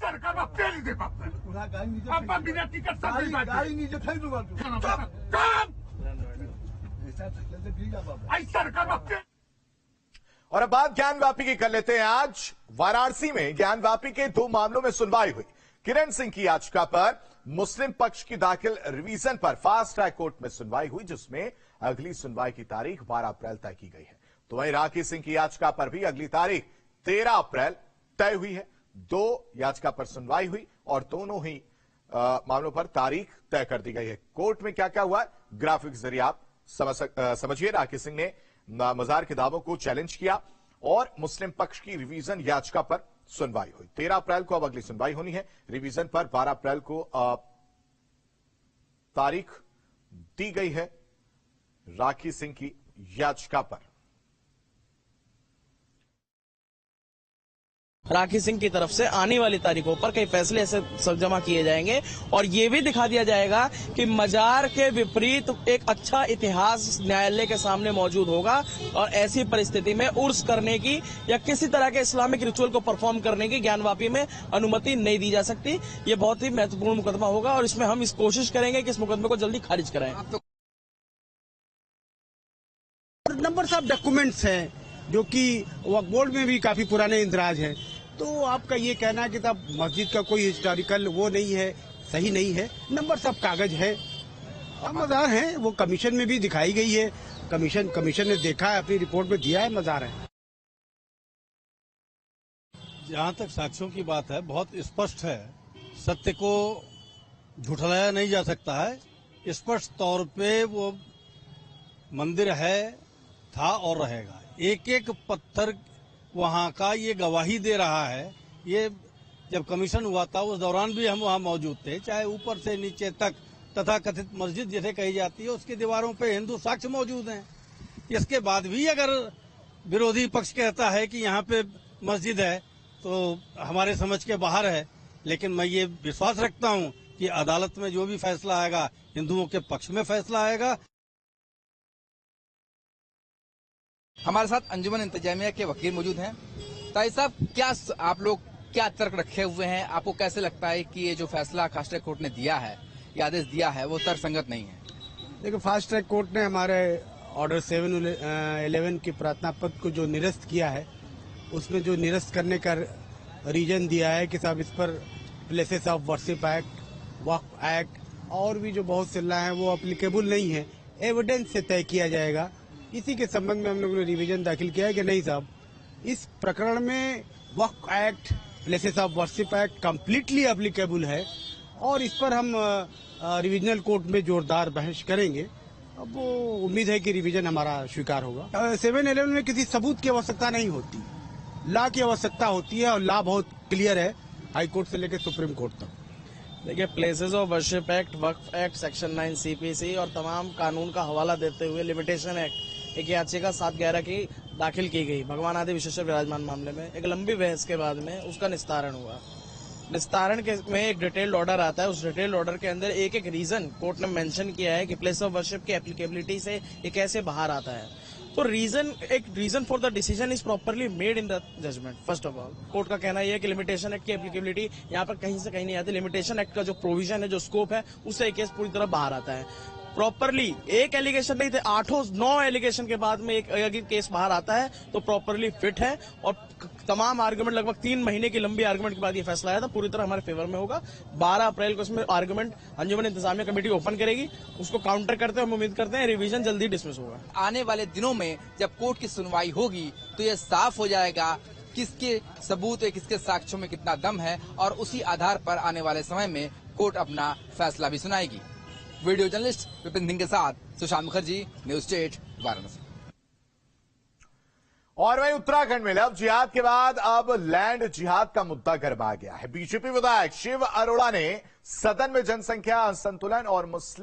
सरकार पेली दे बाप आप बिना टिकट गाड़ी नीचे फेंक दूंगा तू सरकार। और अब बात ज्ञानवापी की कर लेते हैं। आज वाराणसी में ज्ञानवापी के 2 मामलों में सुनवाई हुई। किरण सिंह की याचिका पर मुस्लिम पक्ष की दाखिल रिवीजन पर फास्ट ट्रैक कोर्ट में सुनवाई हुई, जिसमें अगली सुनवाई की तारीख 12 अप्रैल तय की गई है। तो वहीं राखी सिंह की याचिका पर भी अगली तारीख 13 अप्रैल तय हुई है। 2 याचिका पर सुनवाई हुई और दोनों ही मामलों पर तारीख तय कर दी गई है। कोर्ट में क्या क्या हुआ, ग्राफिक जरिए आप समझिए। राखी सिंह ने मजार के दावों को चैलेंज किया और मुस्लिम पक्ष की रिवीजन याचिका पर सुनवाई हुई। 13 अप्रैल को अब अगली सुनवाई होनी है। रिवीजन पर 12 अप्रैल को तारीख दी गई है राखी सिंह की याचिका पर। राखी सिंह की तरफ से आने वाली तारीखों पर कई फैसले ऐसे जमा किए जाएंगे और ये भी दिखा दिया जाएगा कि मजार के विपरीत एक अच्छा इतिहास न्यायालय के सामने मौजूद होगा और ऐसी परिस्थिति में उर्स करने की या किसी तरह के इस्लामिक रिचुअल को परफॉर्म करने की ज्ञानवापी में अनुमति नहीं दी जा सकती। ये बहुत ही महत्वपूर्ण मुकदमा होगा और इसमें हम इस कोशिश करेंगे कि इस मुकदमे को जल्दी खारिज कराएं। नंबर ऑफ डॉक्यूमेंट्स हैं जो कि वक्फ बोर्ड में भी काफी पुराने इंदराज हैं। तो आपका ये कहना है कि तब मस्जिद का कोई हिस्टोरिकल वो नहीं है, सही नहीं है। नंबर सब कागज है, मजार है, वो कमीशन में भी दिखाई गई है। कमीशन ने देखा है, अपनी रिपोर्ट में दिया है, मजार है। जहाँ तक साक्ष्यों की बात है, बहुत स्पष्ट है। सत्य को झुठलाया नहीं जा सकता है। स्पष्ट तौर पे वो मंदिर है, था और रहेगा। एक एक पत्थर वहाँ का ये गवाही दे रहा है। ये जब कमीशन हुआ था उस दौरान भी हम वहाँ मौजूद थे। चाहे ऊपर से नीचे तक तथाकथित मस्जिद जिसे कही जाती है उसकी दीवारों पे हिंदू साक्ष्य मौजूद हैं। इसके बाद भी अगर विरोधी पक्ष कहता है कि यहाँ पे मस्जिद है तो हमारे समझ के बाहर है। लेकिन मैं ये विश्वास रखता हूँ कि अदालत में जो भी फैसला आएगा हिंदुओं के पक्ष में फैसला आएगा। हमारे साथ अंजुमन इंतजामिया के वकील मौजूद हैं। ताई साहब, क्या आप लोग क्या तर्क रखे हुए हैं? आपको कैसे लगता है कि ये जो फैसला फास्ट ट्रैक कोर्ट ने दिया है, ये आदेश दिया है, वो तर्कसंगत नहीं है? देखिए, फास्ट ट्रैक कोर्ट ने हमारे ऑर्डर 711 की प्रार्थना पत्र को जो निरस्त किया है, उसमें जो निरस्त करने का रीजन दिया है कि साहब इस पर places of worship act, Waqf act और भी जो बहुत से लॉ हैं वो अप्लीकेबल नहीं है। एविडेंस से तय किया जाएगा। इसी के संबंध में हम लोगों ने रिवीजन दाखिल किया है कि नहीं साहब, इस प्रकरण में Waqf act, places of worship act completely applicable है और इस पर हम रिवीजनल कोर्ट में जोरदार बहस करेंगे। अब वो उम्मीद है कि रिवीजन हमारा स्वीकार होगा। 711 में किसी सबूत की आवश्यकता नहीं होती, लॉ की आवश्यकता होती है और लॉ बहुत क्लियर है, हाई कोर्ट से लेकर सुप्रीम कोर्ट तक। देखिए, places of worship act, Waqf act, section 9 CPC और तमाम कानून का हवाला देते हुए लिमिटेशन एक्ट एक याचिका 7/11 की दाखिल की गई भगवान आदि विशेषकर विराजमान मामले में। एक लंबी बहस के बाद में उसका निस्तारण हुआ। निस्तारण के में एक डिटेल्ड ऑर्डर आता है। उस डिटेल्ड ऑर्डर के अंदर एक एक रीजन कोर्ट ने मेंशन किया है कि प्लेस ऑफ वर्शिप की एप्लीकेबिलिटी से ये कैसे बाहर आता है। तो reason for the decision is properly made in the judgment. First of all, court का कहना यह है कि लिमिटेशन एक्ट की एप्लीकेबिलिटी यहाँ पर कहीं से कहीं नहीं आती। लिमिटेशन एक्ट का जो प्रोविजन है, जो स्कोप है, उससे ये केस पूरी तरह बाहर आता है। प्रॉपरली एक एलिगेशन नहीं थे, 8-9 एलिगेशन के बाद में एक केस बाहर आता है तो प्रॉपरली फिट है और तमाम आर्गुमेंट, लगभग 3 महीने की लंबी आर्गुमेंट के बाद ये फैसला आया था, पूरी तरह हमारे फेवर में होगा। 12 अप्रैल को इसमें आर्गुमेंट अंजुमन इंतजामिया कमेटी ओपन करेगी, उसको काउंटर करते हैं। हम उम्मीद करते हैं रिवीजन जल्दी डिसमिस होगा। आने वाले दिनों में जब कोर्ट की सुनवाई होगी तो ये साफ हो जाएगा किसके सबूत है, किसके साक्ष्यों में कितना दम है और उसी आधार पर आने वाले समय में कोर्ट अपना फैसला भी सुनाएगी। वीडियो जर्नलिस्ट विपिन सिंह के साथ सुशांत मुखर्जी, न्यूज 8 वाराणसी। और वहीं उत्तराखंड में लव जिहाद के बाद अब लैंड जिहाद का मुद्दा गरमा गया है। बीजेपी विधायक शिव अरोड़ा ने सदन में जनसंख्या असंतुलन और मुस्लिम